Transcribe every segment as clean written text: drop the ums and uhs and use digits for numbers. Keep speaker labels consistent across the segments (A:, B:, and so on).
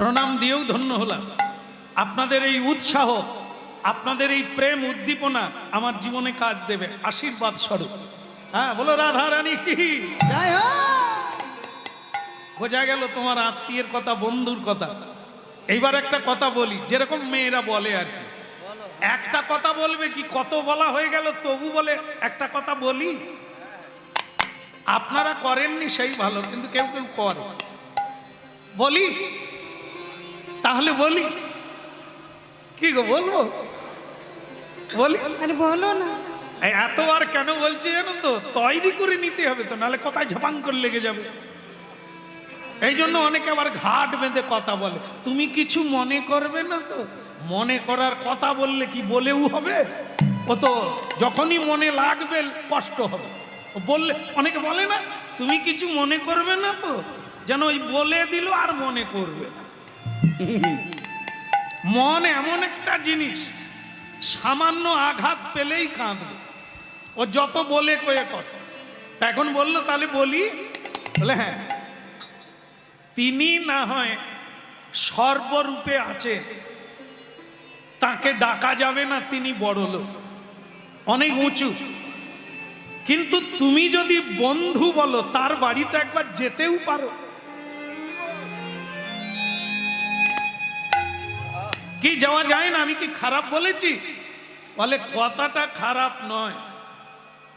A: প্রণাম দিয়েও ধন্য হলাম। আপনাদের এই উৎসাহ, আপনাদের এই প্রেম উদ্দীপনা আমার জীবনে কাজ দেবে আশীর্বাদ স্বরূপ। হ্যাঁ, বলো রাধা রানী কি
B: জয় হোক।
A: বোঝা গেল তোমার আত্মীয়ের কথা, বন্ধুর কথা। এইবার একটা কথা বলি, যেরকম মেয়েরা বলে আর কি, একটা কথা বলবে কি, কত বলা হয়ে গেল তবু বলে একটা কথা বলি। আপনারা করেননি সেই ভালো, কিন্তু কেউ কেউ করে। বলি তাহলে বলি কি গো, বলবো? বলি
B: আরে বলো না।
A: এতবার কেন বলছি জানো তো, তৈরি করে নিতে হবে তো, নাহলে কথায় ঝপাং করে লেগে যাবে। এই জন্য অনেকে আবার ঘাট বেঁধে কথা বলে, তুমি কিছু মনে করবে না তো। মনে করার কথা বললে কি বলেও হবে? ও তো যখনই মনে লাগবে কষ্ট হবে। ও বললে, অনেকে বলে না তুমি কিছু মনে করবে না তো, যেন ওই বলে দিল আর মনে করবে না। মন এমন একটা জিনিস, সামান্য আঘাত পেলেই কাঁদবে। ও যত বলে কয়ে কর। এখন বললো তাহলে বলি, বলে হ্যাঁ, তিনি না হয় সর্বরূপে আছে, তাকে ডাকা যাবে না, তিনি বড় লোক, অনেক উঁচু। কিন্তু তুমি যদি বন্ধু বলো, তার বাড়িতে একবার যেতেও পারো। কি যাওয়া যায় না? আমি কি খারাপ বলেছি? বলে কথাটা খারাপ নয়,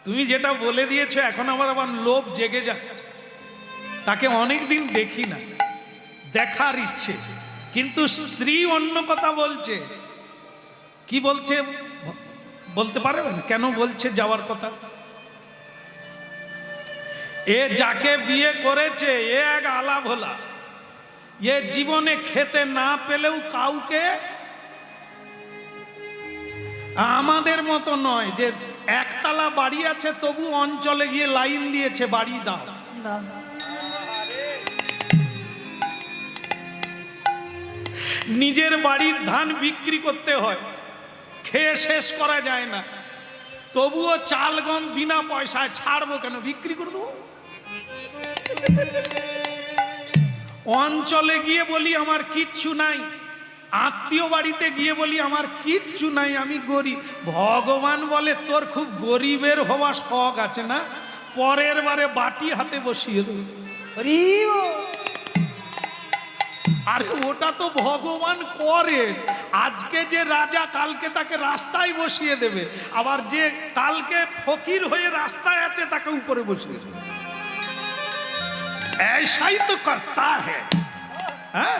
A: তুমি যেটা বলে দিয়েছো এখন আমার আবার লোভ জেগে যাচ্ছে। তাকে অনেক দিন দেখি না, দেখার ইচ্ছে। কিন্তু স্ত্রী অন্য কথা বলছে। কি বলছে বলতে পারবেন? কেন বলছে যাওয়ার কথা? এ যাকে বিয়ে করেছে এ এক আলা ভোলা। এ জীবনে খেতে না পেলেও কাউকে, আমাদের মতো নয় যে একতলা বাড়ি আছে তবু অঞ্চলে গিয়ে লাইন দিয়েছে বাড়ি দাও। নিজের বাড়ির ধান বিক্রি করতে হয়, খেয়ে শেষ করা যায় না, তবুও চাল গম বিনা পয়সায় ছাড়বো কেন, বিক্রি করে দেবো। অঞ্চলে গিয়ে বলি আমার কিচ্ছু নাই, আত্মীয় বাড়িতে গিয়ে বলি আমার কিচ্ছু নাই, আমি গরিব। ভগবান বলে তোর খুব গরিবের হওয়া শখ আছে না, পরের বারে বাটি হাতে বসিয়ে দেবে। আরে ওটা তো ভগবান করে। আজকে যে রাজা কালকে তাকে রাস্তায় বসিয়ে দেবে, আবার যে কালকে ফকির হয়ে রাস্তায় আছে তাকে উপরে বসিয়ে দেবে। ऐसाई तो करता है। হ্যাঁ,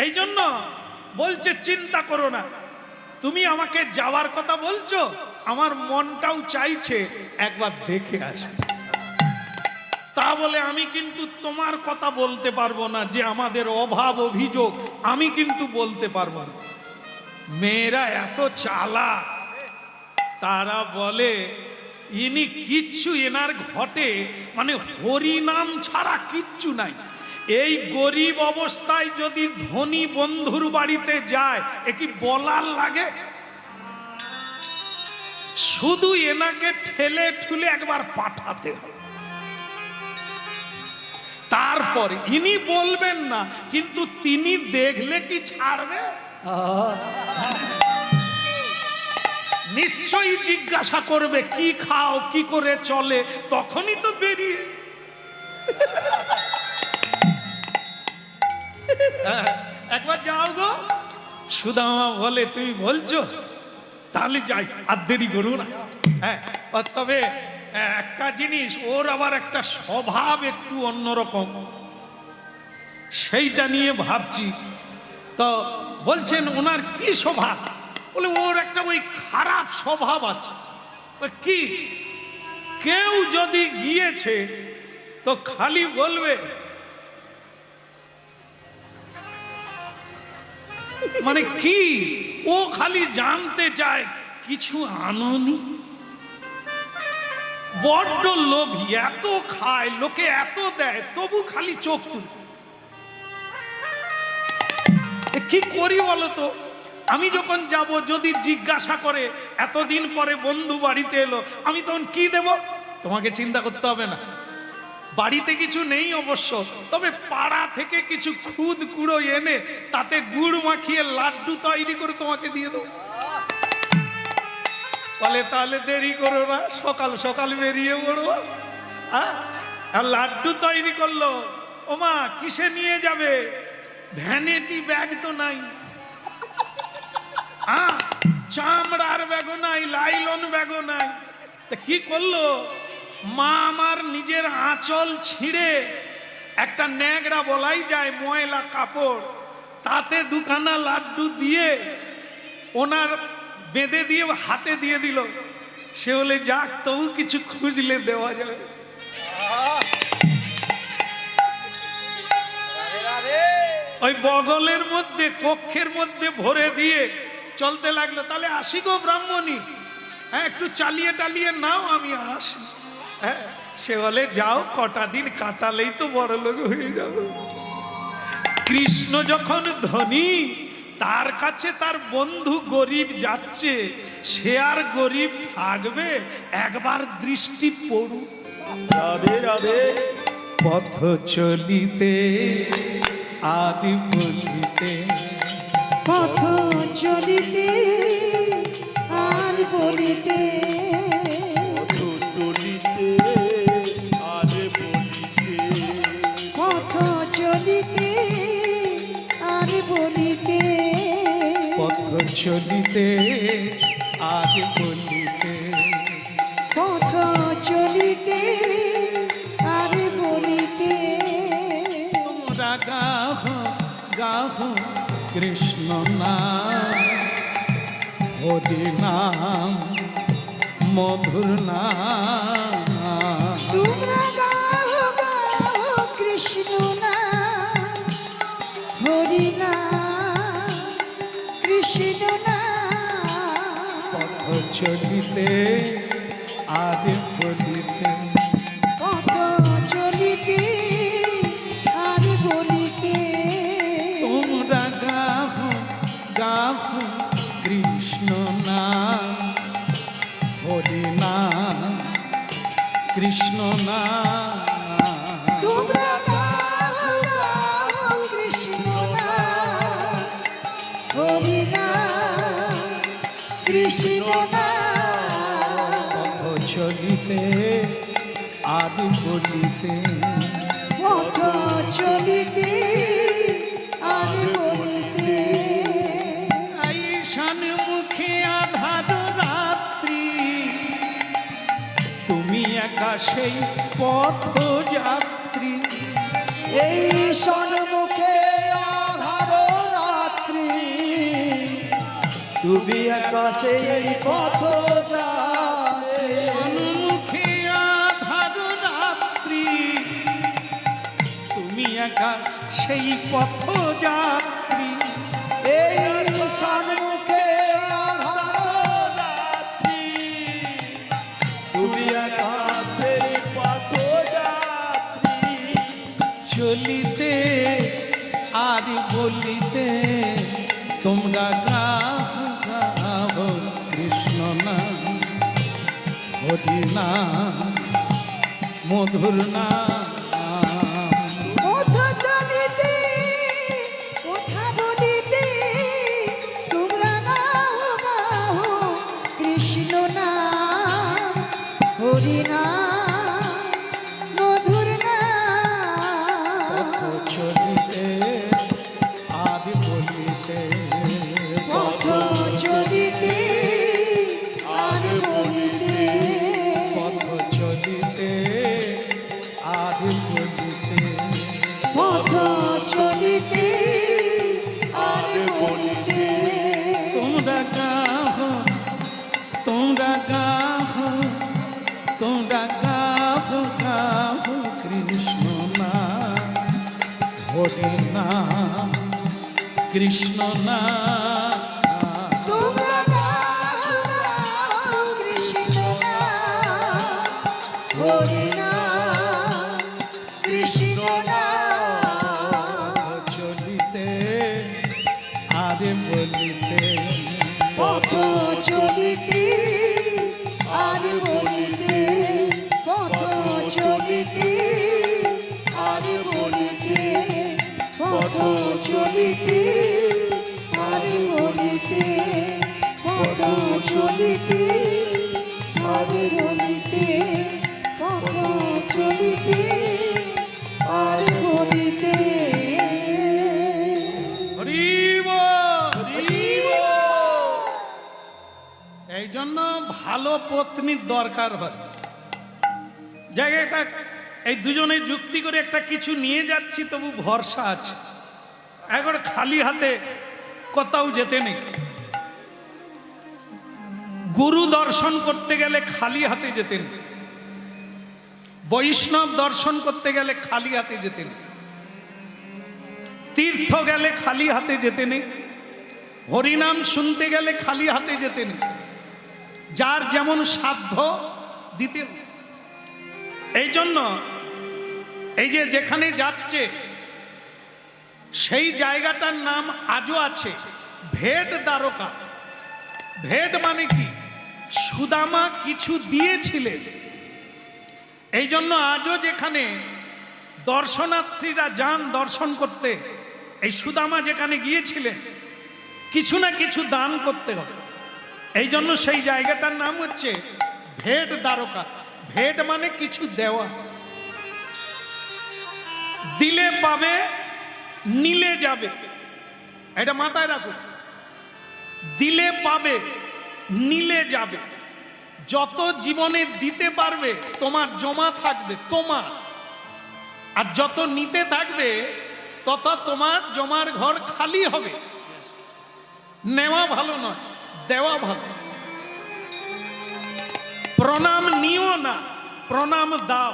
A: এই জন্য বলছে চিন্তা করো না। তুমি আমাকে যাওয়ার কথা বলছো, আমার মনটাও চাইছে একবার দেখে আসি। তা বলে আমি কিন্তু তোমার কথা বলতে পারবো না, যে আমাদের অভাব অভিযোগ আমি কিন্তু বলতে পারবো না। মেয়েরা এত চালাক, তারা বলে ইনি কিচ্ছু এনার ঘটে মানে হরিনাম ছাড়া কিচ্ছু নাই। এই গরিব অবস্থায় যদি ধনী বন্ধুর বাড়িতে যায়, এ কি বলার লাগে? শুধু এনাকে ঠেলে ঠুলে একবার পাঠাতে হবে, তারপরে ইনি বলবেন না, কিন্তু তিনি দেখলে কি ছাড়বে? নিশ্চয়ই জিজ্ঞাসা করবে কি খাও, কি করে চলে, তখনই তো বেরিয়ে। একবার যাও গো। সুদামা বলে তুমি বলছো, তাহলে যাই, আর দেরি করো না। হ্যাঁ, তবে একটা জিনিস, ওর আবার একটা স্বভাব একটু অন্যরকম, সেইটা নিয়ে ভাবছি। তো বলছেন ওনার কি স্বভাব? বলে ওর একটা ওই খারাপ স্বভাব আছে। কি? কেউ যদি গিয়েছে তো খালি বলবে, মানে কি, ও খালি জানতে চায় কিছু আনোনি। বড্ড লোভী, এত খায়, লোকে এত দেয়, তবু খালি চোখ তুলে। কি করি বলো তো? আমি যখন যাব, যদি জিজ্ঞাসা করে এতদিন পরে বন্ধু বাড়িতে এলো, আমি তখন কি দেব? তোমাকে চিন্তা করতে হবে না, বাড়িতে কিছু নেই অবশ্য, তবে পাড়া থেকে কিছু খুদ কুড়ো এনে তাতে গুড় মাখিয়ে লাড্ডু তৈরি করে তোমাকে দিয়ে দেবো। বলে তাহলে দেরি করো না, সকাল সকাল বেরিয়ে পড়বো। হ্যাঁ, আর লাড্ডু তৈরি করলো। ওমা কিসে নিয়ে যাবে? ভ্যানিটি ব্যাগ তো নাই, হ্যাঁ, চামড়ার ব্যাগও নাই, লাইলন ব্যাগও নাই। তা কি করলো? মা আমার নিজের আঁচল ছিঁড়ে একটা ন্যাংরা বলাই যায় ময়লা কাপড়, তাতে দুখানা লাড্ডু দিয়ে ওনার বেঁধে দিয়ে হাতে দিয়ে দিল। সে বলে যাক, তবু কিছু খুঁজলে দেওয়া যাবে। ওই বগলের মধ্যে কক্ষের মধ্যে ভরে দিয়ে চলতে লাগলো। তাহলে আসি গো ব্রাহ্মণী, হ্যাঁ একটু চালিয়ে টালিয়ে নাও, আমি আসি। হ্যাঁ, সে বলে যাও, কটা দিন কাটালেই তো বড় লোক হয়ে যাবে। কৃষ্ণ যখন ধনী, তার কাছে তার বন্ধু গরিব যাচ্ছে, সে আর গরিব থাকবে? একবার দৃষ্টি পড়ু।
C: রাধে রাধে।
A: পথ চলিতে আদি বলিতে,
B: পথ চলিতে আর বলিতে,
C: চলিতে আর বলিতে,
B: পথ চলিতে আর বলিতে,
A: পথ চলিতে আদি বলিতে,
B: পথ চলিতে আর বলিতে।
A: তোমরা গাহ গাহ কৃষ্ণ নাম, হরি নাম, মধুর নাম।
B: তোমরা গাও গাও কৃষ্ণ নাম, হরি নাম, কৃষ্ণ নাম।
A: পথ চলিতে আদি বলিতে,
B: পথ চলিতে আর বলিতে।
A: তোমরা গাহ গাহ কৃষ্ণ নাম, হরি নাম, কৃষ্ণ নাম।
B: তোমরা গাও গাও কৃষ্ণ নাম, হরি নাম, কৃষ্ণ নাম।
A: পথ চলিতে আদি বলিতে,
B: পথ চলিতে আর বলিতে।
A: আইসান মুখে আধার রাত্রি, তুমি একা সেই পথ যাত্রী।
C: এই সন্মুখে আধার রাত্রি, তুমি আকাশে এই পথ যাত্রী।
A: মুখে আধার রাত্রি, তুমি একা সেই পথ যাত্রী।
C: এই সন্মুখে আধার রাত্রি, তুমি আকাশে এই পথ যাত্রী।
A: চলিতে আর বলিতে, তোমরা গাহ গাহ কৃষ্ণ নাম, হরি নাম, মধুর নাম।
B: পথ চলিতে কথা বলিতে, তোমরা গাও গাও কৃষ্ণ নাম, হরি নাম, মধুর নাম।
A: পথ চলিতে আদি বলিতে,
B: পথ চলিতে আর বলিতে,
A: পথ চলিতে আদি বলিতে,
B: পথ চলিতে আর বলিতে।
A: তোমরা গাহ তোমরা গাহ তোমরা গাহ গাহ কৃষ্ণ নাম, হরি নাম, কৃষ্ণ নাম।
B: তোমরা গাও গাও কৃষ্ণ নাম, হরি নাম, কৃষ্ণ নাম।
A: চলিতে আরে বলিতে,
B: পথ চলিতে আর বলিতে, পথ চলিতে চলিতে আর বলিতে, পথ চলিতে আর বলিতে, পথ চলিতে আর বলিতে।
A: হরি বল। এই জন্য ভালো পত্নীর দরকার হয়। জায়গাটা এই দুজনে যুক্তি করে একটা কিছু নিয়ে যাচ্ছি, তবু ভরসা আছে। এখন খালি হাতে কোথাও যেতে নেই। গুরু দর্শন করতে গেলে খালি হাতে যেতে নেই, বৈষ্ণব দর্শন করতে গেলে খালি হাতে যেতে নেই, তীর্থ গেলে খালি হাতে যেতে নেই, হরিনাম শুনতে গেলে খালি হাতে যেতে নেই। যার যেমন সাধ্য দিতে। এই জন্য এই যে যেখানে যাচ্ছে সেই জায়গাটার নাম আজও আছে ভেট দ্বারকা। ভেট মানে কি? সুদামা কিছু দিয়েছিলেন। এই জন্য আজও যেখানে দর্শনার্থীরা যান দর্শন করতে, এই সুদামা যেখানে গিয়েছিলেন কিছু না কিছু দান করতে হবে। এই জন্য সেই জায়গাটার নাম হচ্ছে ভেট দ্বারকা। ভেট মানে কিছু দেওয়া। দিলে পাবে, নিলে যাবে, এটা মাথায় রাখুন। দিলে পাবে, নিলে যাবে। যত জীবনে দিতে পারবে তোমার জমা থাকবে তোমার, আর যত নিতে থাকবে তত তোমার জমার ঘর খালি হবে। নেওয়া ভালো নয়, দেওয়া ভালো। প্রণাম নিও না, প্রণাম দাও।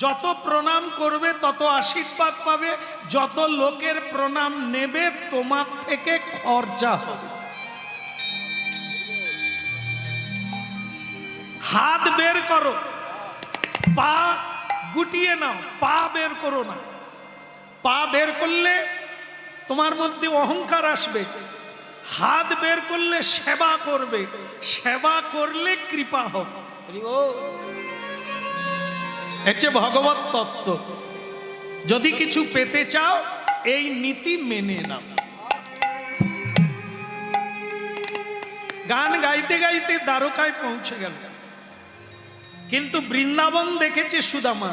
A: যত প্রণাম করবে তত আশীর্বাদ পাবে, যত লোকের প্রণাম নেবে তোমার থেকে খরচা হবে। হাত বের করো, পা গুটিয়ে নাও, পা বের করো না। পা বের করলে তোমার মধ্যে অহংকার আসবে, হাত বের করলে সেবা করবে, সেবা করলে কৃপা হবে। এটা ভগবত তত্ত্ব। যদি কিছু পেতে চাও এই নীতি মেনে নাও। গান গাইতে গাইতে দ্বারকায় পৌঁছে গেল, কিন্তু বৃন্দাবন দেখেছে সুদামা,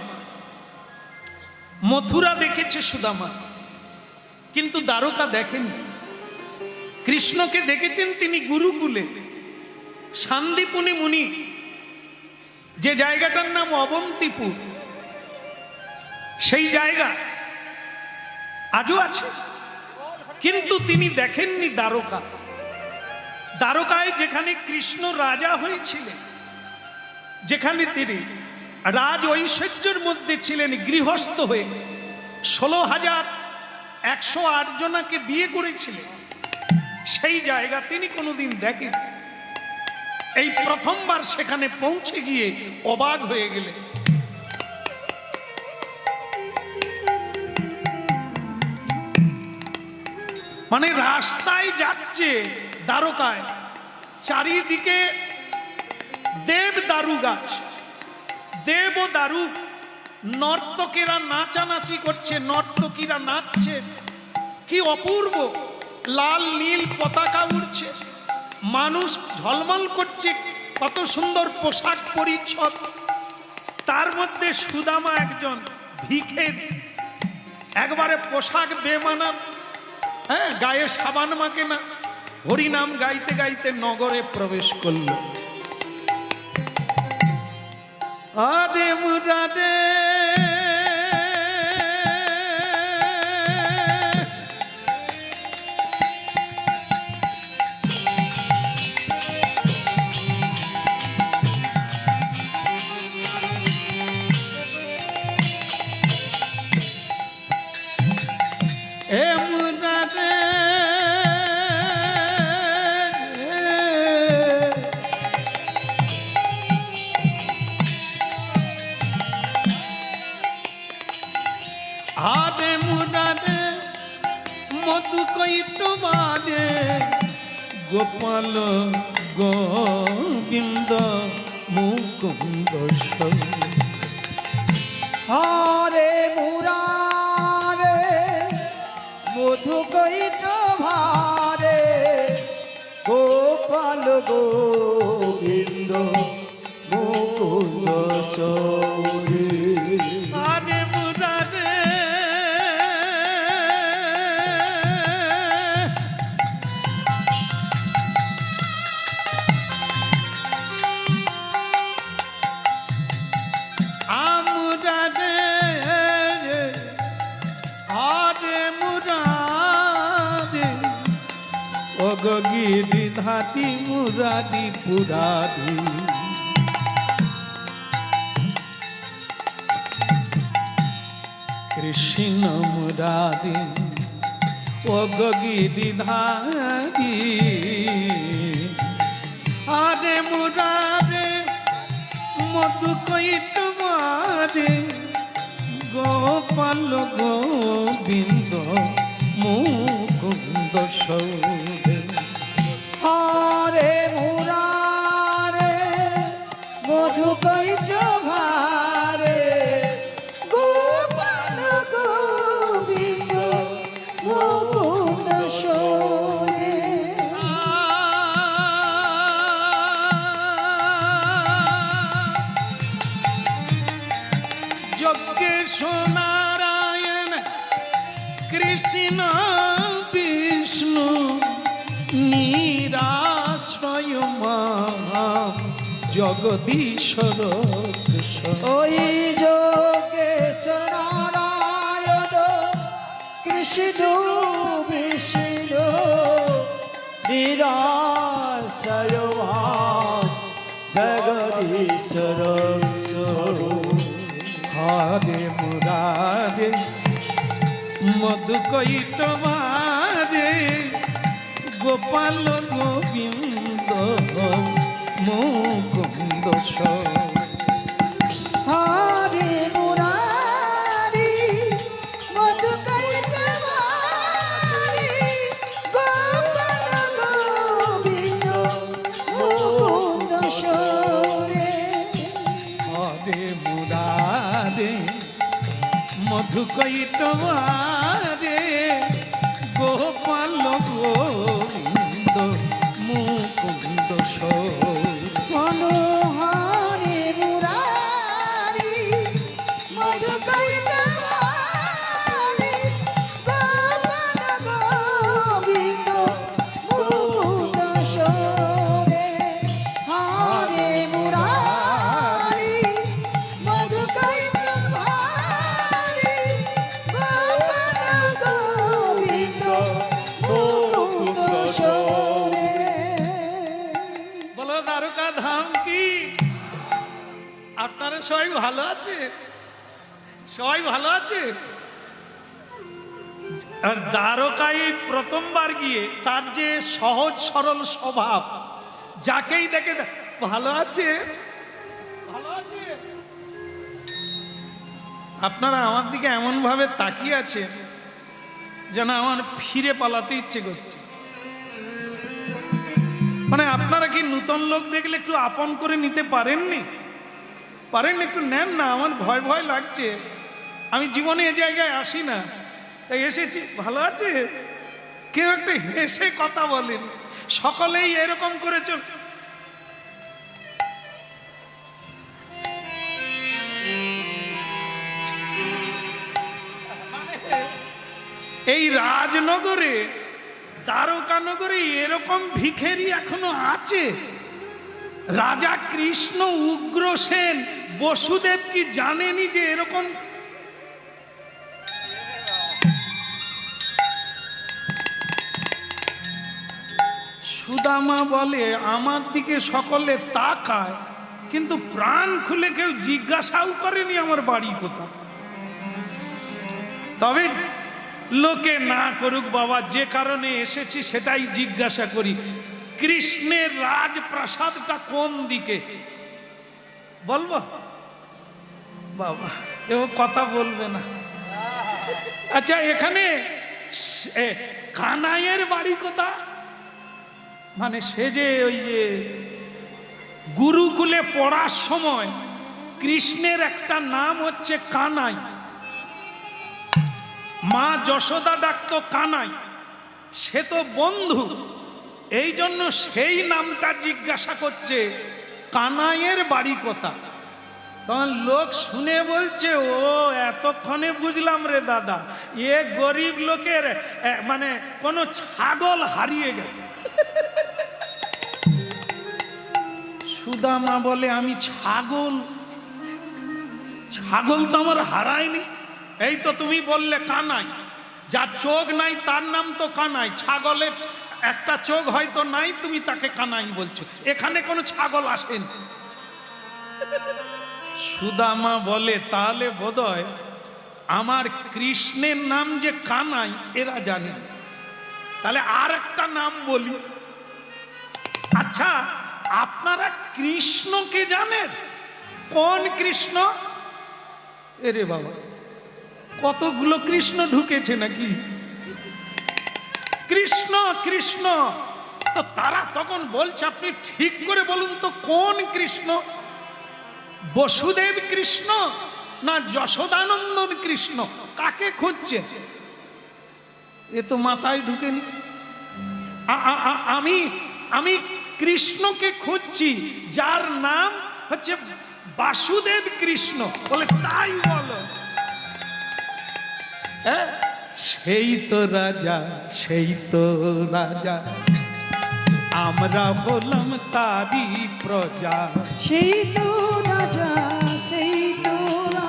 A: মথুরা দেখেছে সুদামা, কিন্তু দ্বারকা দেখেনি। কৃষ্ণকে দেখেছেন তিনি গুরুকুলে, শান্তিপুনি মুনি, যে জায়গাটার নাম অবন্তিপুর, সেই জায়গা আজও আছে। কিন্তু তিনি দেখেননি দ্বারকা। দ্বারকায় যেখানে কৃষ্ণ রাজা হয়েছিলেন, যেখানে তিনি রাজ ঐশ্বর্যের মধ্যে ছিলেন, গৃহস্থ হয়ে 16,108 জনাকে বিয়ে করেছিলেন, সেই জায়গা তিনি কোনোদিন দেখেন। এই প্রথমবার সেখানে পৌঁছে গিয়ে অবাক হয়ে গেলেন। মানে রাস্তায় যাচ্ছে দ্বারকায়, চারিদিকে দেব দারু গাছ, দেব ও দারু, নর্তকেরা নাচানাচি করছে, নর্তকীরা নাচছে, কি অপূর্ব। লাল নীল পতাকা উড়ছে, মানুষ ঝলমল করছে, কত সুন্দর পোশাক পরিচ্ছদ। তার মধ্যে সুদামা একজন ভিখারি, একবারে পোশাক বেমানান, হ্যাঁ, গায়ে সাবান মাকে না, হরিনাম গাইতে গাইতে নগরে প্রবেশ করল। আরে মুরাদে আদে মুরাদে মধু কইটো বাদে গোপাল গোবিন্দ মুকুন্দ
B: হরে মুরারে
C: মধু কৈট ভারে গোপাল গোবিন্দ মুকুন্দ সৌরে
A: আরে মুরারে আমুরারে আরে মুরারে অগগিরি ধাতি মুরারি পুরারি কৃষ্ণ মুরারি অগগিরি ধারি আরে মুরারে মধু কৈট মারে গোপাল গোবিন্দ মুকুন্দ সৌরে
C: হরে মুরারে মধু কৈট ভারে
B: গোপাল গোবিন্দ মুকুন্দ সরে
A: যজ্ঞেশ নারায়ণ কৃষ্ণ বিষ্ণু নিরাশ্রয় জগদীশ্বর কৃষ্ণ
C: ওই যোগেশ নারায়ণ কৃষ্ণ বিষ্ণু নিরাশয় জগদীশ্বর স্বরূপ
A: হরে মুরারে মধু কৈট মারে গোপাল গোবিন্দ মুকুন্দ
B: হরে মুরারি মধু কৈট ভারে গোপাল গোবিন্দ মুকুন্দ সরে
A: হরে মুরারে মধু কৈট মারে গোপাল গোবিন্দ মুকুন্দ
B: মনোহরে মুরারি মধু কৈট ভারে গোপাল গোবিন্দ মুকুন্দ সরে হরে মুরারি মধু কৈট ভারে গোপাল গোবিন্দ মুকুন্দ সরে
A: বলো দ্বারকা ধাম কি আপনারা সবাই ভালো আছে সবাই ভালো আছে আর দ্বারকায় প্রথমবার গিয়ে তার যে সহজ সরল স্বভাব যাকেই দেখে ভালো আছে ভালো আছে আপনারা আমার দিকে এমন ভাবে তাকিয়ে আছে যেন আমার ফিরে পালাতে ইচ্ছে করছে মানে আপনারা কি নতুন লোক দেখলে একটু আপন করে নিতে পারেননি পারেন একটু নেন না আমার ভয় ভয় লাগছে আমি জীবনে এ জায়গায় আসি না তাই এসেছি ভালো আছে কেউ একটা হেসে কথা বলেন সকলেই এরকম করে চল এই রাজনগরে দ্বারকানগরে এরকম ভিখেরি এখনো আছে রাজা কৃষ্ণ উগ্রসেন বসুদেব কি জানেনি যে এরকম সুদামা বলে আমার দিকে সকলে তাকায় কিন্তু প্রাণ খুলে কেউ জিজ্ঞাসাও করেনি আমার বাড়ি কোথায় তবে লোকে না করুক বাবা যে কারণে এসেছি সেটাই জিজ্ঞাসা করি কৃষ্ণের রাজপ্রাসাদটা কোন দিকে বলবো বাবা এও কথা বলবে না আচ্ছা এখানে কানাইয়ের বাড়ি কোথায় মানে সে যে ওই যে গুরুকুলে পড়ার সময় কৃষ্ণের একটা নাম হচ্ছে কানাই মা যশোদা ডাকতো কানাই, সে তো বন্ধু, এই জন্য সেই নামটা জিজ্ঞাসা করছে কানাইয়ের বাড়ি কোথায়। তখন লোক শুনে বলছে, ও এতক্ষণে বুঝলাম রে দাদা, এ গরিব লোকের মানে কোনো ছাগল হারিয়ে গেছে। সুদামা বলে, আমি ছাগল তো আমার হারায়নি। এই তো তুমি বললে কানাই, যার চোখ নাই তার নাম তো কানাই, ছাগলের একটা চোখ হয়তো নাই, তুমি তাকে কানাই বলছো, এখানে কোনো ছাগল আসেনি। সুদামা বলে, তাহলে বোধহয় আমার কৃষ্ণের নাম যে কানাই এরা জানে, তাহলে আর একটা নাম বলি। আচ্ছা, আপনারা কৃষ্ণকে জানেন? কোন কৃষ্ণ? এরে বাবা, কতগুলো কৃষ্ণ ঢুকেছে নাকি? কৃষ্ণ কৃষ্ণ, তো তারা তখন বলছে, আপনি ঠিক করে বলুন তো কোন কৃষ্ণ? বসুদেব কৃষ্ণ না যশোদানন্দন কৃষ্ণ? কাকে খুঁজছে? এ তো মাথায় ঢুকেনি। আমি কৃষ্ণকে খুঁজছি, যার নাম হচ্ছে বাসুদেব কৃষ্ণ। বলে, তাই বলো? সেই তো রাজা, সেই তো রাজা, আমরা হলাম তারি প্রজা।
B: সেই তো রাজা, সেই তো রাজা,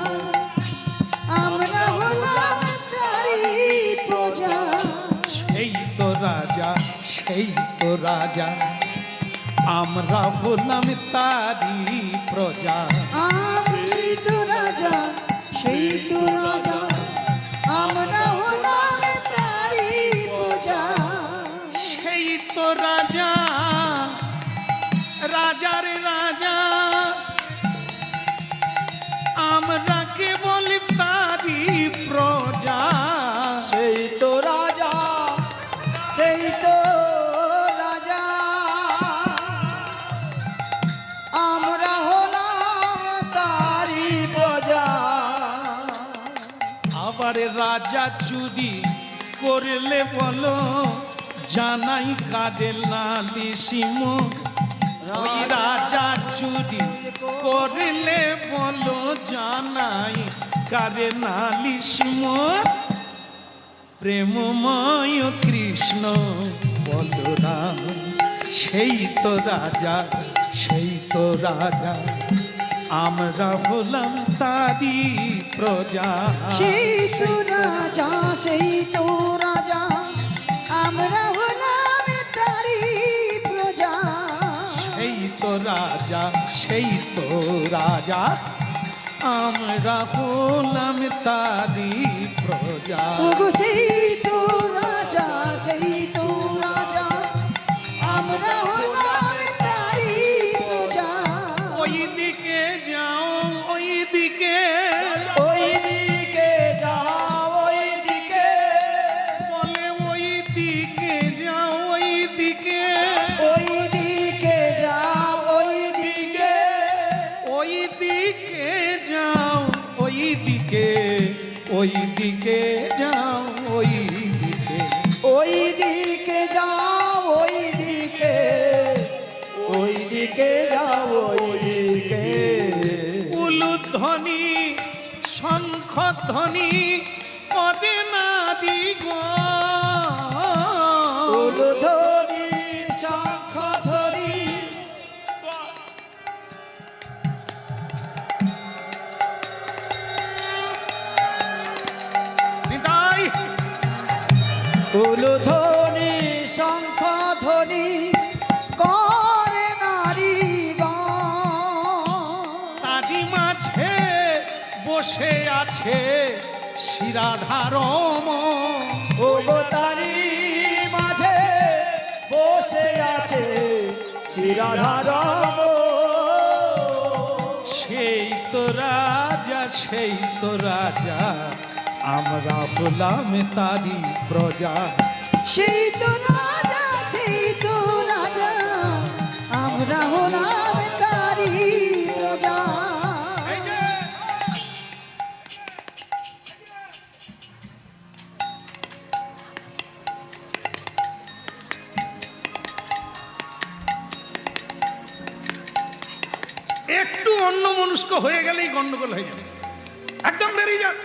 B: আমরা হলাম তারি প্রজা।
A: সেই তো রাজা, সেই তো রাজা, আমরা হলাম তারি প্রজা।
B: সেই তো রাজা, সেই তো রাজা, আমরা হলাম তারি প্রজা।
A: সেই তো রাজা, রাজার রাজা, আমরা কেবল তারি প্রজা।
C: সেই তো রাজা, সেই তো রাজা,
B: আমরা হলাম তারি প্রজা।
A: আবার রাজা চুরি করলে বলো, জানাই কাদের নালিশিম। ওই রাজা চুরি করলে বলো, জানাই কাদের নালিশিম। প্রেমময় কৃষ্ণ বলরাম, সেই তো রাজা, সেই তো রাজা, আমরা হলাম তারি প্রজা।
B: সেই তো রাজা, সেই তো রাজা, আমরা হলাম তারি প্রজা।
A: সেই তো রাজা, সেই তো রাজা, আমরা হলাম তারি প্রজা।
B: ওগো সেই তো রাজা, সেই তো রাজা, আমরা হলাম তারি প্রজা।
A: ওই দিকে যাও, ওই দিকে,
C: ওই দিকে যাও, ওই দিকে,
A: বলে ওই দিকে যাও, ওই দিকে,
B: ওই দিকে যাও, ওই দিকে,
A: ওই দিকে যাও, ওই দিকে, ওই দিকে যাও, ওই দিকে।
C: ওই দিকে যাও, ওই দিকে, ওই দিকে যাও, ওই দিকে।
A: উলুধ্বনি শঙ্খধ্বনি করে নারী গো।
C: উলুধ্বনি শঙ্খ ধ্বনি,
A: নিতাই
C: উলুধ্বনি শঙ্খ ধ্বনি
B: করে নারী
A: তারি মাঝে বসে আছে শিরাধারম।
C: ও গো তারি মাঝে বসে আছে শিরাধারম।
A: সেই তো রাজা, সেই তো রাজা, আমরা হলাম তারি প্রজা।
B: সেই তো রাজা, সেই তো রাজা, আমরা হলাম তারি প্রজা।
A: এই যে একটু অন্য মনস্ক হয়ে গেলেই গন্ডগোল হয়ে যাবে, একদম বেরিয়ে যান।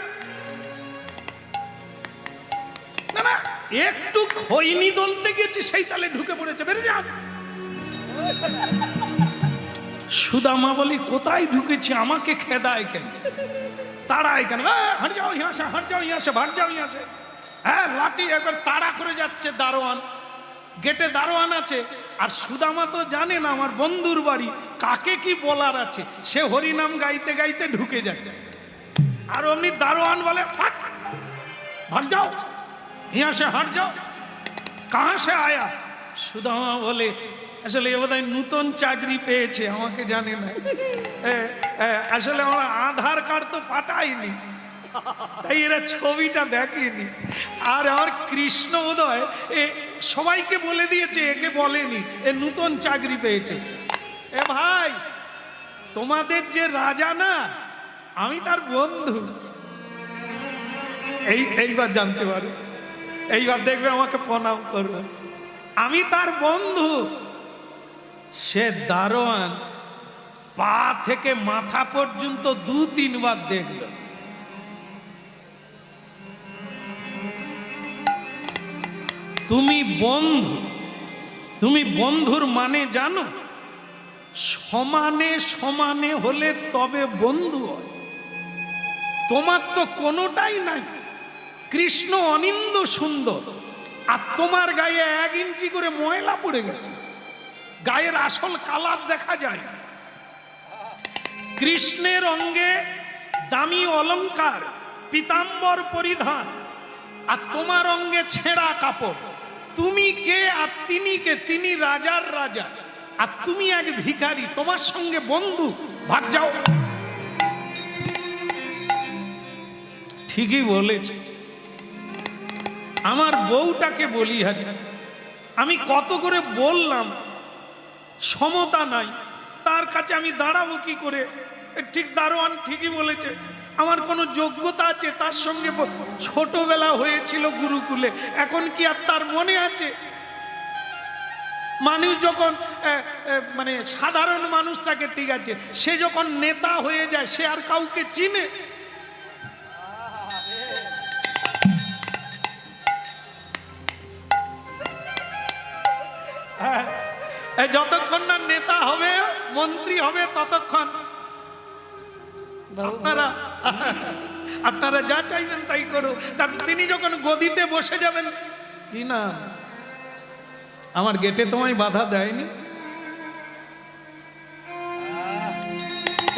A: না না, একটু খৈনি দলতে গেছি সেই তালে ঢুকে পড়েছে, বেরিয়ে যান। সুদামা বলি কোথায় ঢুকেছি, আমাকে খেদায় কেন, তাড়ায় কেন, হাট যাও ইহাসে, হাট যাও ইহাসে, ভাগ যাও ইহাসে। হ্যাঁ, লাঠি একবার তাড়া করে যাচ্ছে দারোয়ান, গেটে দারোয়ান আছে। আর সুদামা তো জানে না আমার বন্ধুর বাড়ি, কাকে কি বলার আছে, সে হরিনাম গাইতে গাইতে ঢুকে যায়। আর অমনি দারোয়ান বলে হাট, ভাগ যাও ইহাসে, হাট যাও। কাহা সে আয়া? সুদামা বলে আসলে এ বোধহয় নূতন চাকরি পেয়েছে, আমাকে জানে না। আসলে আমরা আধার কার্ড তো পাঠাইনি, তাই এরা ছবিটা দেখেনি। আর আমার কৃষ্ণ বোধহয় সবাইকে বলে দিয়েছে, একে বলেনি, এ নূতন চাকরি পেয়েছে। এ ভাই, তোমাদের যে রাজা না, আমি তার বন্ধু। এইবার জানতে পারো, এইবার দেখবে আমাকে প্রণাম করবে, আমি তার বন্ধু। সে দারোয়ান পা থেকে মাথা পর্যন্ত 2-3 বার দেখল। তুমি বন্ধু, তুমি বন্ধুর মানে জানো? সমানে সমানে হলে তবে বন্ধু হয়। তোমার তো কোনোটাই নাই। কৃষ্ণ অনিন্দ সুন্দর, আর তোমার গায়ে 1 ইঞ্চি করে ময়লা পড়ে গেছে, গায়ের আসল কালার দেখা যায়। কৃষ্ণের অঙ্গে দামি অলংকার, পীতাম্বর পরিধান, আর তোমার অঙ্গে ছেঁড়া কাপড়। তুমি কে আর তিনি কে? তিনি রাজার রাজা, আর তুমি এক ভিখারি, তোমার সঙ্গে বন্ধু, ভাগ যাও। ঠিকই বলেছে। আমার বউটাকে বলি, হারি আমি কত করে বললাম সমতা নাই, তার কাছে আমি দাঁড়াবো কি করে? ঠিক দারোয়ান ঠিকই বলেছে, আমার কোনো যোগ্যতা আছে? তার সঙ্গে ছোটবেলা হয়েছিল গুরুকুলে, এখন কি আর তার মনে আছে? মানুষ যখন মানে সাধারণ মানুষ থাকে ঠিক আছে, সে যখন নেতা হয়ে যায় সে আর কাউকে চিনে? যতক্ষণ না নেতা হবে, মন্ত্রী হবে, ততক্ষণ আপনারা যা চাইবেন তাই করো। তারপর তিনি যখন গদিতে বসে যাবেন, কি না আমার গেটে তোমায় বাধা দেয়নি?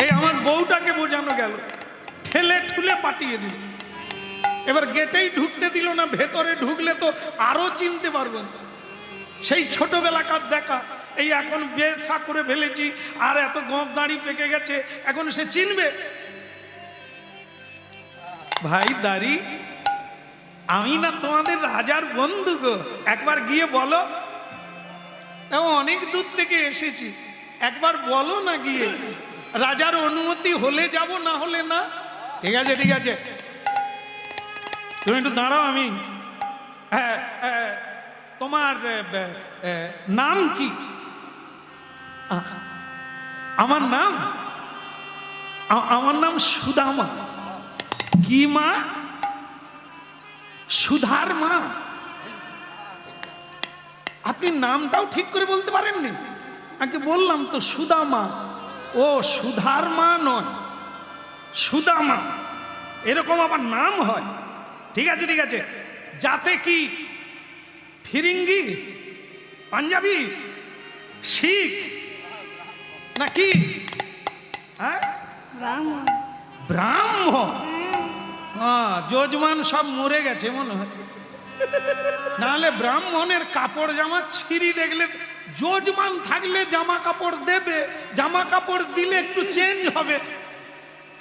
A: এই আমার বউটাকে বোঝানো গেল, ঠেলে ঠুলে পাঠিয়ে দিল। এবার গেটেই ঢুকতে দিল না, ভেতরে ঢুকলে তো আরো চিনতে পারবেন। সেই ছোটবেলাকার দেখা, এই এখন বেশা করে ফেলেছি, আর এত গোঁফ দাড়ি পেকে গেছে, এখন সে চিনবে? ভাই দাড়ি, আমি না তোমাদের রাজার বন্ধু গো, একবার গিয়ে বলো। অনেক দূর থেকে এসেছি, একবার বলো না গিয়ে, রাজার অনুমতি হলে যাব, না হলে না। ঠিক আছে ঠিক আছে, তুমি একটু দাঁড়াও। আমি তোমার নাম কি? আমার নাম সুদামা। কি মা? সুধার মা। আপনি নামটাও ঠিক করে বলতে পারেননি? আগে বললাম তো সুদামা। ও সুধার মা নয়, সুদামা, এরকম আবার নাম হয়? ঠিক আছে ঠিক আছে। যাতে কি ফিরিঙ্গি, পাঞ্জাবি, শিখ নাকি? হ্যাঁ, ব্রাহ্মণ। যজমান সব মরে গেছে মনে হয়, নাহলে ব্রাহ্মণের কাপড় জামা ছিঁড়ি দেখলে, যজমান থাকলে জামা কাপড় দেবে, জামা কাপড় দিলে একটু চেঞ্জ হবে।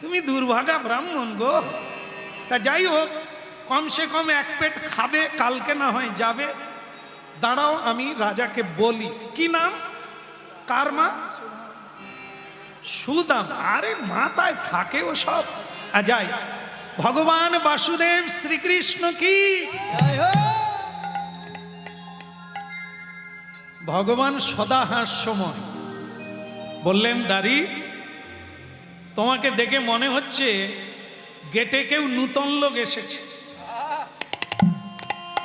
A: তুমি দুর্ভাগা ব্রাহ্মণ গো। তা যাই হোক, কমসে কম 1 পেট খাবে, কালকে না হয় যাবে। দাঁড়াও আমি রাজাকে বলি। কি নাম? কার মা? সুদাম। আরে মাথায় থাকে ও সব। যাই, ভগবান বাসুদেব শ্রীকৃষ্ণ কি। ভগবান সদা হাস্যময়। বললেন দাঁড়ি, তোমাকে দেখে মনে হচ্ছে গেটে কেউ নূতন লোক এসেছে।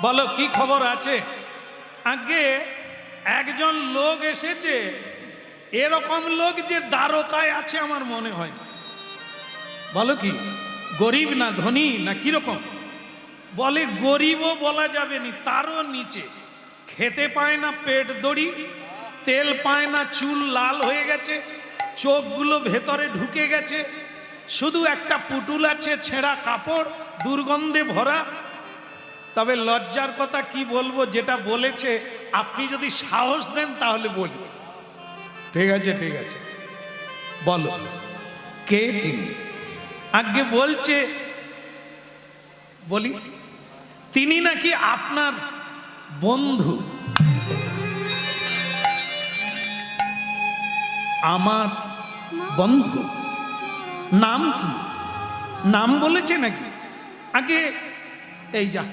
A: বলো কি খবর আছে? আগে একজন লোক এসেছে, এরকম লোক যে দ্বারকায় আছে আমার মনে হয়। বলো কি গরিব না ধনী না কিরকম? বলে গরিবও বলা যাবে না, তারও নিচে। খেতে পায় না পেট দড়ি, তেল পায় না চুল লাল হয়ে গেছে, চোখগুলো ভেতরে ঢুকে গেছে, শুধু একটা পুটুল আছে, ছেঁড়া কাপড়, দুর্গন্ধে ভরা। তবে লজ্জার কথা কি বলবো, যেটা বলেছে আপনি যদি সাহস দেন তাহলে বলি। ঠিক আছে ঠিক আছে, বলো কে তিনি? আগে বলছে, বলি তিনি নাকি আপনার বন্ধু। আমার বন্ধু? নাম কি? নাম বলেছে নাকি? আগে এই যা,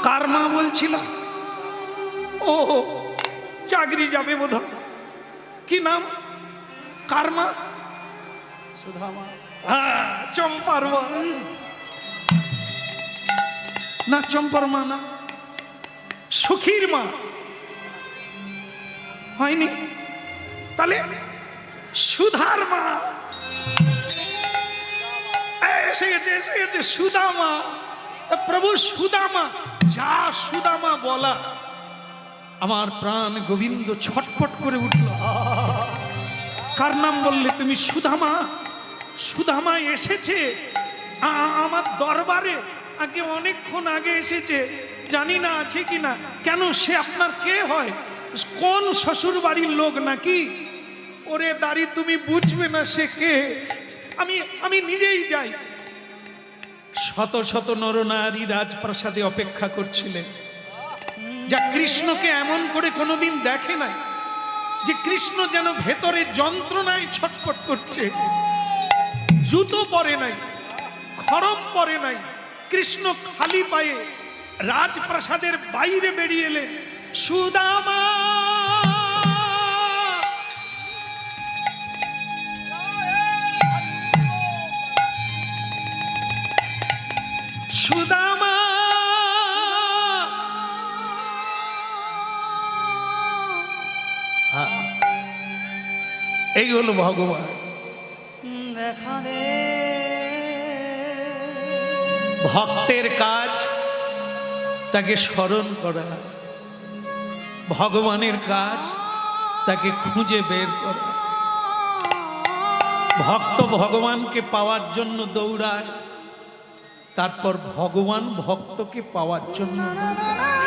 A: কার মা বলছিল? ও চাকরি যাবে বোধহয়। কি নাম? কার মা?
C: সুধামা।
A: হ্যাঁ, চম্পার মা। না চম্পার মা না, সুখীর মা হয়নি? তাহলে সুধার মা। এসে গেছে এসে গেছে, সুদামা। প্রভু সুদামা, যা সুদামা বলা, আমার প্রাণ গোবিন্দ ছটফট করে উঠল। কার নাম বললে তুমি? সুদামা। সুদামা এসেছে আমার দরবারে, আগে অনেকক্ষণ আগে এসেছে, জানি না আছে কি না। কেন, সে আপনার কে হয়? কোন শ্বশুর বাড়ির লোক নাকি? ওরে দাঁড়ি, তুমি বুঝবে না সে কে। আমি নিজেই যাই। শত শত নরনারী রাজপ্রাসাদে অপেক্ষা করছিলেন, যা কৃষ্ণকে এমন করে কোনোদিন দেখে নাই, যে কৃষ্ণ যেন ভেতরে যন্ত্রণায় ছটফট করছে। জুতো পরে নাই, খড়ম পরে নাই, কৃষ্ণ খালি পায়ে রাজপ্রাসাদের বাইরে বেরিয়ে এলেন। সুদামা, সুদামা, এই হলো ভগবান।
B: দেখা দে।
A: ভক্তের কাজ তাকে স্মরণ করা, ভগবানের কাজ তাকে খুঁজে বের করা। ভক্ত ভগবানকে পাওয়ার জন্য দৌড়ায়, তারপর ভগবান ভক্তকে পাওয়ার জন্য দৌড়ায়।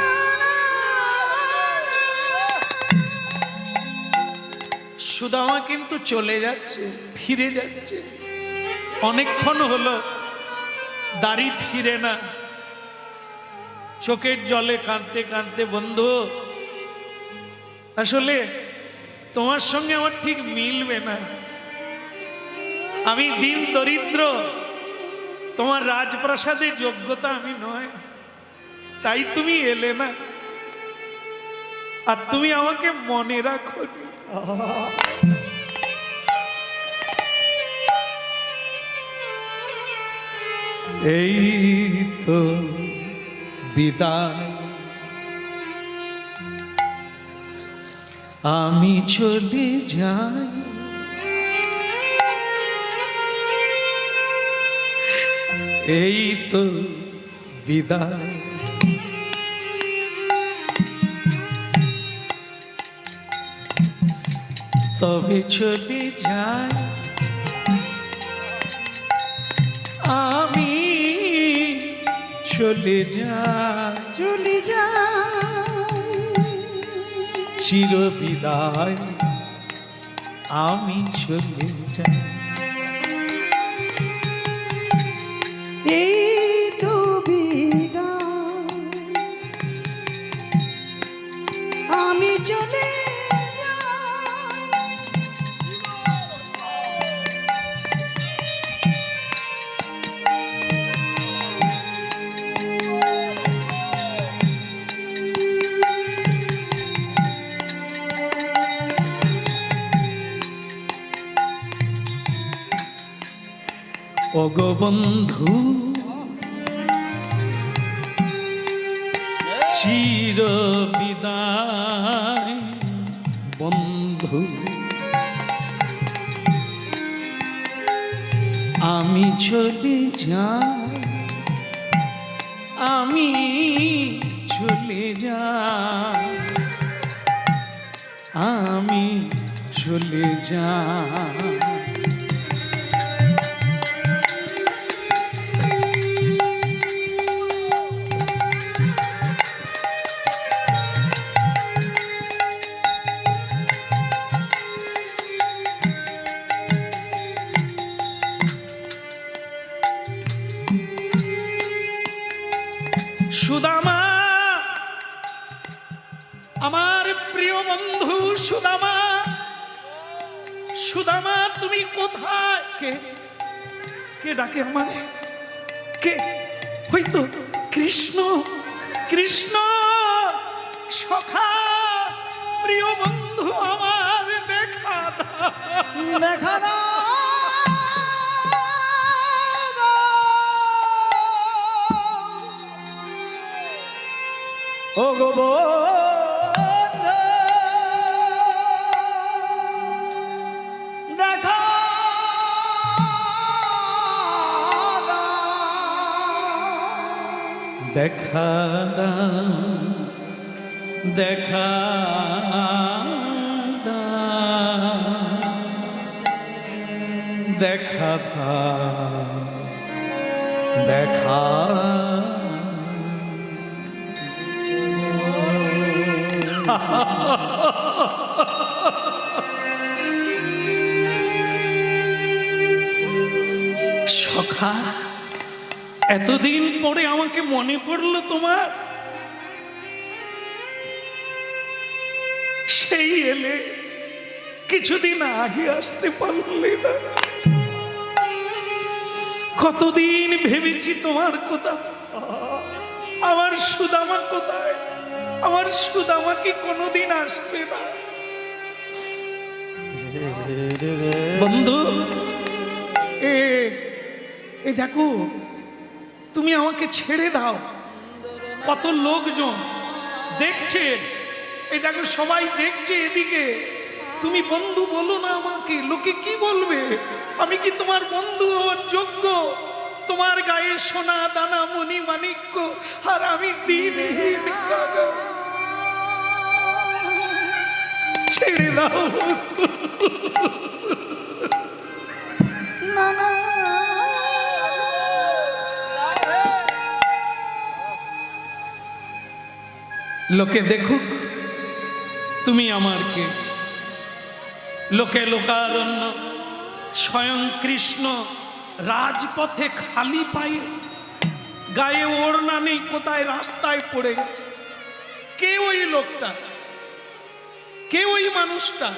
A: সুদামা কিন্তু চলে যাচ্ছে, ফিরে যাচ্ছে। অনেকক্ষণ হলো, দাড়ি ফিরে না, চোখের জলে কাঁদতে কাঁদতে, বন্ধু আসলে তোমার সঙ্গে আমার ঠিক মিলবে না। আমি দিন দরিদ্র, তোমার রাজপ্রাসাদের যোগ্যতা আমি নয়, তাই তুমি এলে না। আর তুমি আমাকে মনে রাখো। এই তো বিদায়, আমি চলে যাই। এই তো বিদায়, তবে চলে যাই আমি, চলে যাই,
B: চলে যাই,
A: চির বিদায়, আমি চলে যাই।
B: এই তো বিদায়, আমি চলে যাই।
A: ওগো বন্ধু চির বিদায় বন্ধু, আমি চলে যাই, আমি চলে যাই, আমি চলে যাই। সুদামা, আমার প্রিয় বন্ধু সুদামা, সুদামা তুমি কোথায়? কে কে ডাকে আমারে? কে? হয়তো কৃষ্ণ, কৃষ্ণ সখা, প্রিয় বন্ধু আমার দেখা দাও,
B: দেখা দাও ও গো বন্ধু, দেখা
A: দেখা দাও, দেখা দাও, দেখা দাও, দেখা সখা, এতদিন পরে আমাকে মনে পড়লো তোমার। সেই এলে, কিছুদিন আগে আসতে পারলে না। কতদিন ভেবেছি তোমার কথা। আমার সুদামা কোথায়? আমার সুদামা কি কোনোদিন আসবে না? বন্ধু, এই দেখো, তুমি আমাকে ছেড়ে দাও। কত লোকজন দেখছে, এই দেখো সবাই দেখছে এদিকে। তুমি বন্ধু বলো না আমাকে, লোকে কি বলবে? আমি কি তোমার বন্ধু হওয়ার যোগ্য? তোমার গায়ে সোনা দানা মণি মাণিক্য, আর আমি দিনহীন কাঙাল। ছেড়ে দাও।
B: না না
A: লোকে দেখুক তুমি আমার কে। লোকে লোকারণ্য, স্বয়ং কৃষ্ণ রাজপথে খালি পায়ে, গায়ে ওড়না নেই, কোথায় রাস্তায় পড়ে গেছে। কে ওই লোকটা? কে ওই মানুষটা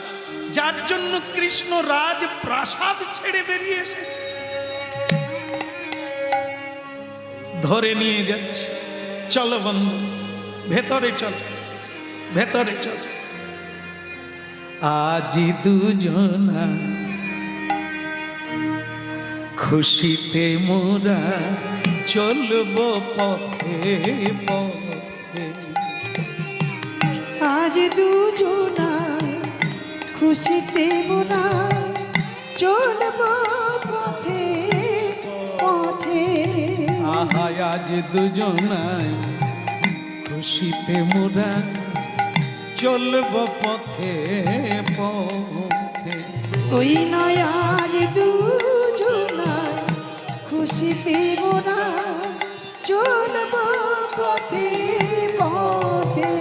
A: যার জন্য কৃষ্ণ রাজ প্রাসাদ ছেড়ে বেরিয়ে এসেছে? ধরে নিয়ে যাচ্ছে। চলো বন্ধু, ভেতরে চল, ভেতরে চল। আজি দুজনা খুশিতে মোরা চলবো পথে পথে।
B: আজ দুজনায় খুশিতে মোরা চলবো পথে পথে।
A: আহা আজ দুজনায় খুশিতে মোরা চলবো পথে পথে।
B: ওই নয় আজ দুজনায় খুশিতে মোরা চলবো পথে পথে।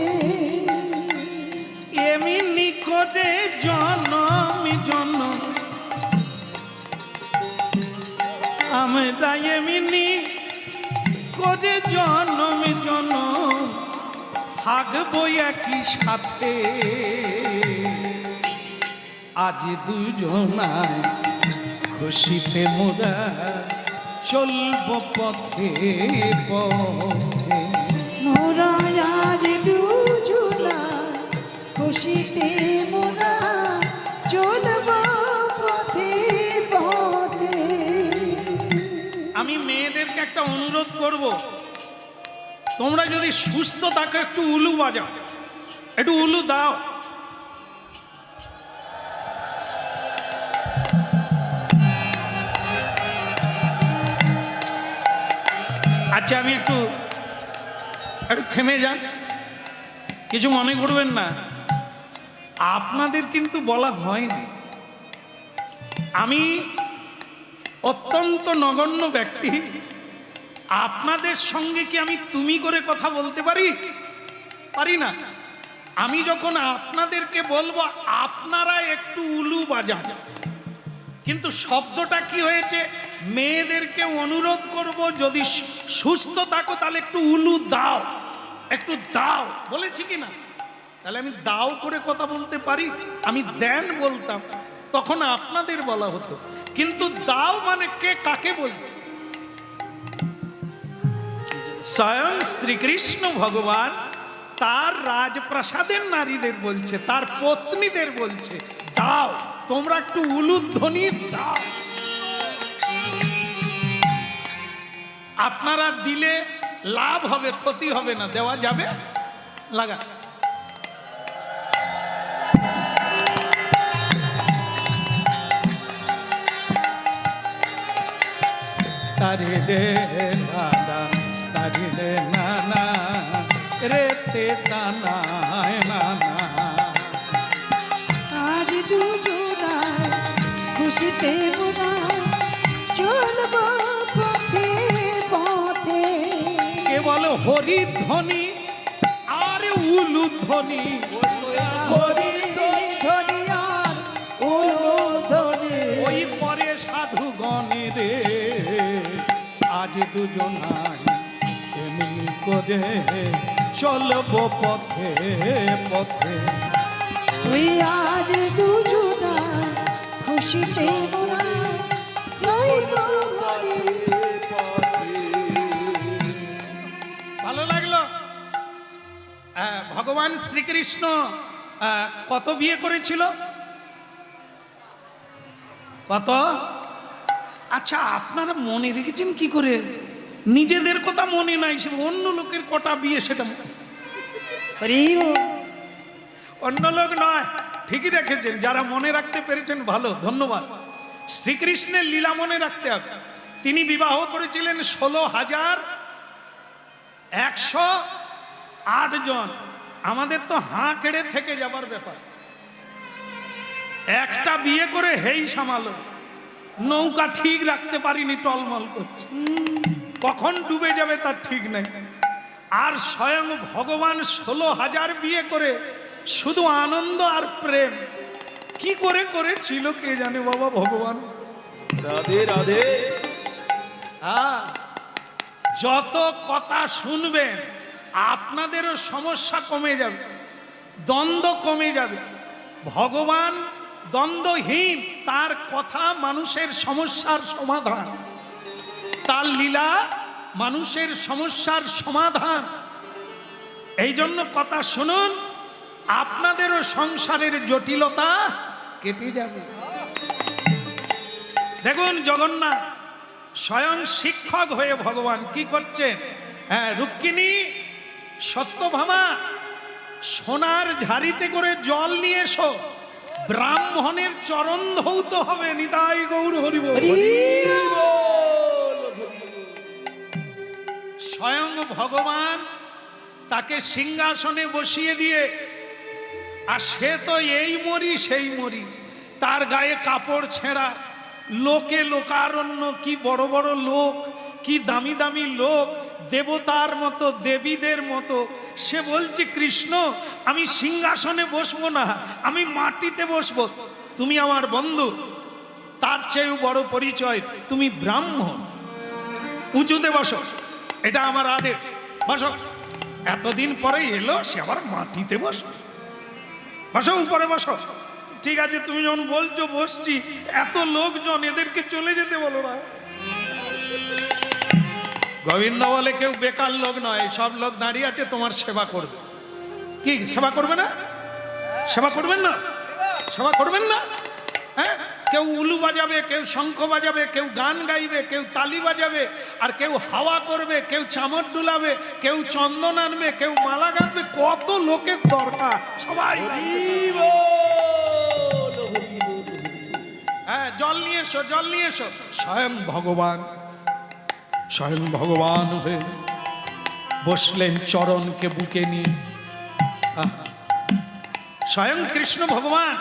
A: এমনি করে জনম জনম আমরা এমনি করে জনম জনম থাকবো একই সাথে। আজ দুজনায় খুশিতে মোরা চলবো পথে পথে।
B: মোরা আজ দুজনায় খুশিতে মোরা চলবো পথে পথে।
A: একটা অনুরোধ করব, তোমরা যদি সুস্থ থাকো একটু উলু বাজাও, একটু উলু দাও। আচ্ছা আমি একটু থেমে যান, কিছু মনে করবেন না, আপনাদের কিন্তু বলা হয়নি। আমি অত্যন্ত নগণ্য ব্যক্তি, আপনাদের সঙ্গে কি আমি তুমি করে কথা বলতে পারি? পারি না। আমি যখন আপনাদেরকে বলবো আপনারা একটু উলু বাজান, কিন্তু শব্দটা কি হয়েছে, মেয়েদেরকে অনুরোধ করব যদি সুস্থ থাকো তাহলে একটু উলু দাও, একটু দাও, বলেছি কি না? তাহলে আমি দাও করে কথা বলতে পারি? আমি দেন বলতাম, তখন আপনাদের বলা হতো, কিন্তু দাও মানে কে কাকে বলবে? স্বয়ং শ্রীকৃষ্ণ ভগবান তার রাজপ্রাসাদের নারীদের বলছে, তার পত্নীদের বলছে দাও, তোমরা একটু উলুধ্বনি দাও। আপনারা দিলে লাভ হবে, ক্ষতি হবে না, দেওয়া যাবে। লাগা তারি দে নানা, তারি দে নানা, রে তে তানায় নানা।
B: আজ দুজনায় খুশিতে মোরা চলব পথে পথে।
A: কে বলো হরিধ্বনি আর উলুধ্বনি,
B: হরিধ্বনি আর উলুধ্বনি।
A: ওই পরে সাধুগণে রে আজ দুজনায় এমনি করে চলব পথে পথে।
B: ওই আজ দুজনায় খুশিতে মোরা লইব হরি।
A: ভালো লাগলো? ভগবান শ্রীকৃষ্ণ কত বিয়ে করেছিল? কত? আচ্ছা আপনারা মনে রেখেছেন কি করে? নিজেদের কথা মনে নাই, সে অন্য লোকের কটা বিয়ে সেটা
B: হরি বল।
A: অন্য লোক নয়, ঠিকই রেখেছেন। যারা মনে রাখতে পেরেছেন ভালো, ধন্যবাদ। শ্রীকৃষ্ণের লীলা মনে রাখতে হবে। তিনি বিবাহ করেছিলেন 16,108 জন। আমাদের তো হাঁ কেড়ে থেকে যাবার ব্যাপার। একটা বিয়ে করে হেই সামালো, নৌকা ঠিক রাখতে পারিনি, টলমল করছে, কখন ডুবে যাবে তার ঠিক নেই। আর স্বয়ং ভগবান 16,000 বিয়ে করে শুধু আনন্দ আর প্রেম কি করে করেছিল কে জানে বাবা ভগবান।
C: রাধে রাধে।
A: হ্যাঁ, যত কথা শুনবেন আপনাদেরও সমস্যা কমে যাবে, দ্বন্দ্ব কমে যাবে। ভগবান দ্বন্দ্বহীন, তার কথা মানুষের সমস্যার সমাধান, তার লীলা মানুষের সমস্যার সমাধান। এই জন্য কথা শুনুন, আপনাদেরও সংসারের জটিলতা কেটে যাবে। দেখুন জগন্নাথ স্বয়ং শিক্ষক হয়ে ভগবান কি করছেন। হ্যাঁ, রুক্মিণী সত্যভামা সোনার ঝাড়িতে করে জল নিয়ে এসো, ব্রাহ্মণের চরণ ধৌত হবে। নিতাই গৌর হরি বল। স্বয়ং ভগবান তাকে সিংহাসনে বসিয়ে দিয়ে, আর সে তো এই মরি সেই মরি, তার গায়ে কাপড় ছেঁড়া, লোকে লোকারণ্য, কি বড় বড় লোক, কি দামি দামি লোক, দেবতার মতো, দেবীদের মতো। সে বলছে কৃষ্ণ আমি সিংহাসনে বসবো না, আমি মাটিতে বসবো। তুমি আমার বন্ধু, তার চেয়েও বড় পরিচয় তুমি ব্রাহ্মণ, উঁচুতে বসো, এটা আমার আদেশ, বসো। এতদিন পরে এলো, সে আবার মাটিতে বসো, বসো উপরে বসো। ঠিক আছে, তুমি যখন বলছো বসছি, এত লোকজন, এদেরকে চলে যেতে বলো না। গোবিন্দ বলে কেউ বেকার লোক নয়, সব লোক দাঁড়িয়ে আছে তোমার সেবা করবে। কি সেবা করবে না? সেবা করবেন না? সেবা করবেন না? হ্যাঁ, কেউ উলু বাজাবে, কেউ শঙ্খ বাজাবে, কেউ গান গাইবে, কেউ তালি বাজাবে, আর কেউ হাওয়া করবে, কেউ চামর ডুলাবে, কেউ চন্দন আনবে, কেউ মালা গাঁথবে। কত লোকের দরকার, সবাই হ্যাঁ, জল নিয়ে এসো, জল নিয়ে এসো। স্বয়ং ভগবান হয়ে বসলেন চরণকে বুকে নিয়ে। স্বয়ং কৃষ্ণ ভগবান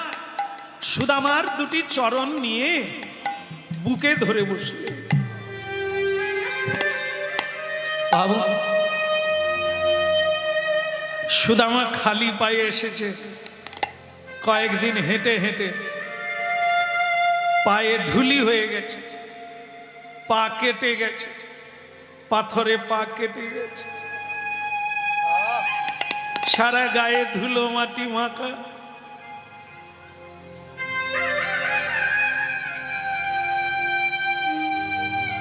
A: সুদামার দুটি চরণ নিয়ে বুকে ধরে বসলেন। বাবু, সুদামা খালি পায়ে এসেছে। কয়েকদিন হেঁটে হেঁটে পায়ে ঢুলি হয়ে গেছে, পা কেটে গেছে, পাথরে পা কেটে গেছে, সারা গায়ে ধুলো মাটি মাখা।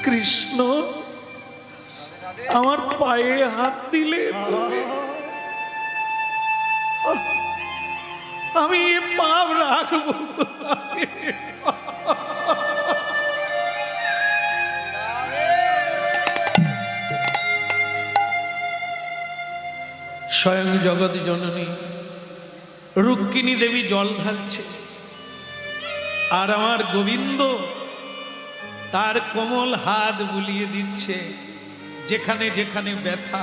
A: কৃষ্ণ আমার পায়ে হাত দিলে আমি এ পাপ রাখবো কোথায়? স্বয়ং জগৎ জননী রুক্মিণী দেবী জল ঢালছে, আর আমার গোবিন্দ তার কোমল হাত বুলিয়ে দিচ্ছে যেখানে যেখানে ব্যথা।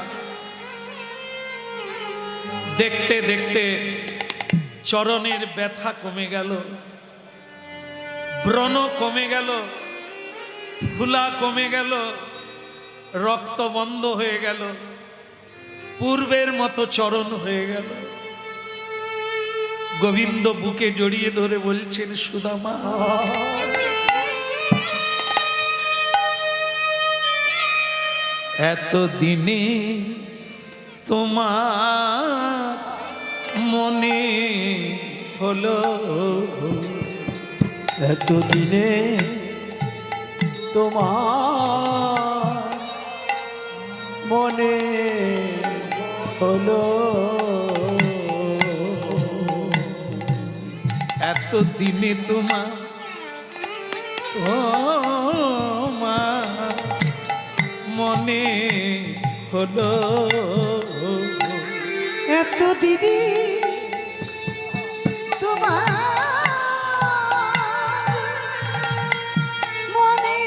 A: দেখতে দেখতে চরণের ব্যথা কমে গেল, ব্রণ কমে গেল, ফুলা কমে গেল, রক্ত বন্ধ হয়ে গেল, পূর্বের মতো চরণ হয়ে গেল। গোবিন্দ বুকে জড়িয়ে ধরে বলছেন, সুদামা এতদিনে তোমার মনে হলো,
B: এতদিনে তোমার মনে হলো,
A: এতদিনে তোমার মনে হলো,
B: এতদিনে তোমার মনে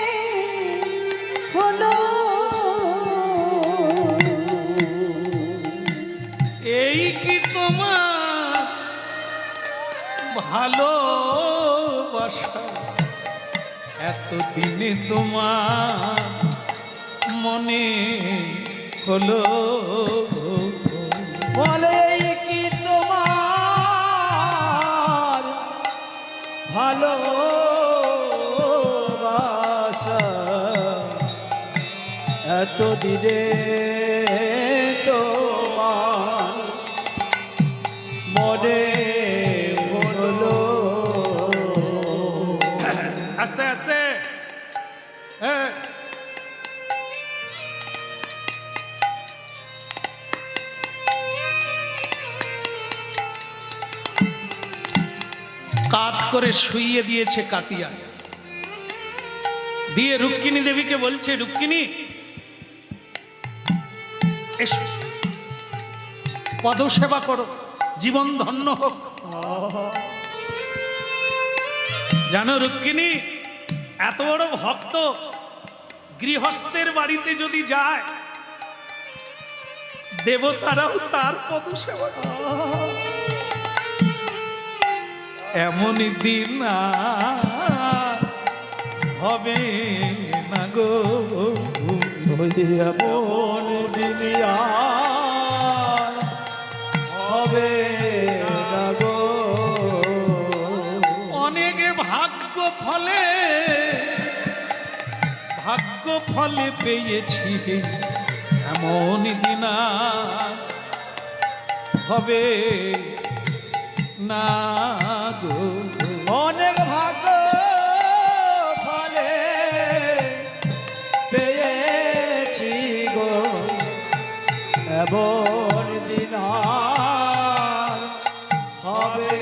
B: হলো।
A: এই কি তোমার ভালোবাসা? এতদিনে তোমার মনে হলো,
B: বলে কি তোমার ভালোবাসা? এতদিনে তোমার মনে হলো।
A: আস্তে আস্তে হ্যাঁ, কাত করে শুইয়ে দিয়েছে কাতিয়া দিয়ে। রুক্মিণী দেবীকে বলছে, রুক্মিণী এসো, পদসেবা করো, জীবন ধন্য হোক। জানো রুক্মিণী, এত বড় ভক্ত গৃহস্থের বাড়িতে যদি যায়, দেবতারাও তার পদসেবা করে। এমন দিন আর হবে না গো,
B: এমন দিন আর হবে না গো।
A: অনেক ভাগ্য ফলে পেয়েছি, এমন দিন আর হবে না গো।
B: অনেক ভাগ্য ফলে পেয়েছি গো, এমন দিন আর হবে